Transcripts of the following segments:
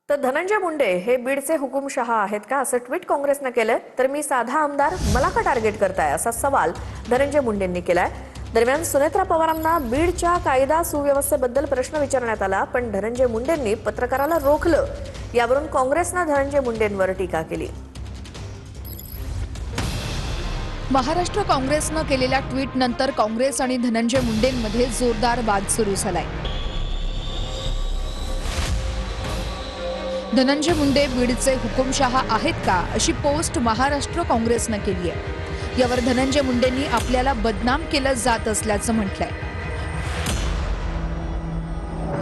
तर धनंजय मुंडे हे बीडचे हुकुमशहा आहेत का असं ट्विट काँग्रेसनं केलंय। तर मी साधा आमदार, मला का टार्गेट करताय असा सवाल धनंजय मुंडेंनी केलाय। दरम्यान सुनेत्रा पवारांना बीडच्या कायदा सुव्यवस्थेबद्दल प्रश्न विचारण्यात आला, पण धनंजय मुंडेंनी पत्रकाराला रोखलं। यावरून काँग्रेसनं धनंजय मुंडेंवर टीका केली। महाराष्ट्र काँग्रेसनं केलेल्या ट्विट नंतर काँग्रेस आणि धनंजय मुंडेंमध्ये जोरदार वाद सुरू झालाय। धनंजय मुंडे बीडचे हुकुमशहा आहेत का अशी पोस्ट महाराष्ट्र काँग्रेसनं केली आहे। यावर धनंजय मुंडेंनी आपल्याला बदनाम केलं जात असल्याचं म्हटलंय।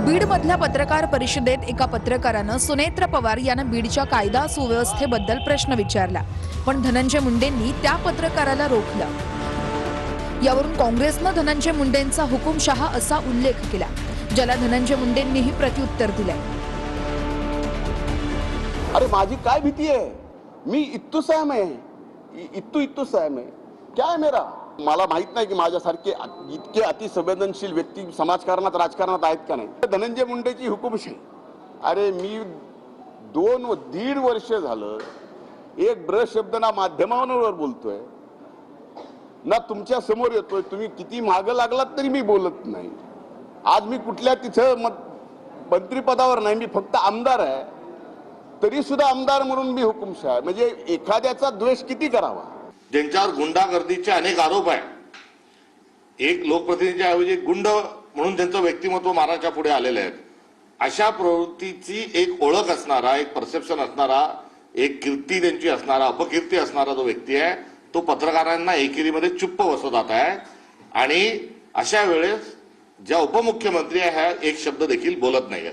बीडमधल्या पत्रकार परिषदेत एका पत्रकारानं सुनेत्रा पवार यांना बीडच्या कायदा सुव्यवस्थेबद्दल प्रश्न विचारला, पण धनंजय मुंडेंनी त्या पत्रकाराला रोखलं। यावरून काँग्रेसनं धनंजय मुंडेंचा हुकुमशहा असा उल्लेख केला, ज्याला धनंजय मुंडेंनीही प्रत्युत्तर दिलंय। अरे माझी काय भीती है, मी इत्तू साहेब है, इत्तू साहेब है, क्या है मेरा? मला माहित नाही की माझ्यासारखे इतके अतिसंवेदनशील व्यक्ती समाजकारणात राजकारणात आहेत का नाही। धनंजय मुंडेची हुकुमशाही, अरे मी 2.5 वर्ष झालं एक ब्र शब्द ना माध्यमांवर बोलतोय ना तुमच्या समोर येतोय। तुम्ही किती मागे लागलात तरी मी बोलत नाही। आज मी कुठल्या तिथं मंत्रिपदावर नाही, मी फक्त आमदार आहे, तरी सुद्धा आमदार म्हणून मी हुकुमशाह। म्हणजे एखाद्याचा द्वेष किती करावा। ज्यांच्यावर गुंडागर्दीचे अनेक आरोप आहे, एक लोकप्रतिनिधीच्या ऐवजी गुंड म्हणून त्यांचं व्यक्तिमत्व महाराष्ट्राच्या पुढे आलेलं आहे। अशा प्रवृत्तीची एक ओळख असणारा, एक परसेप्शन असणारा, एक कीर्ती त्यांची असणारा, अपकीर्ती असणारा जो व्यक्ती आहे, तो पत्रकारांना एकेरीमध्ये चुप्प बसवत आहे। आणि अशा वेळेस ज्या उपमुख्यमंत्री आहे एक शब्द देखील बोलत नाहीये।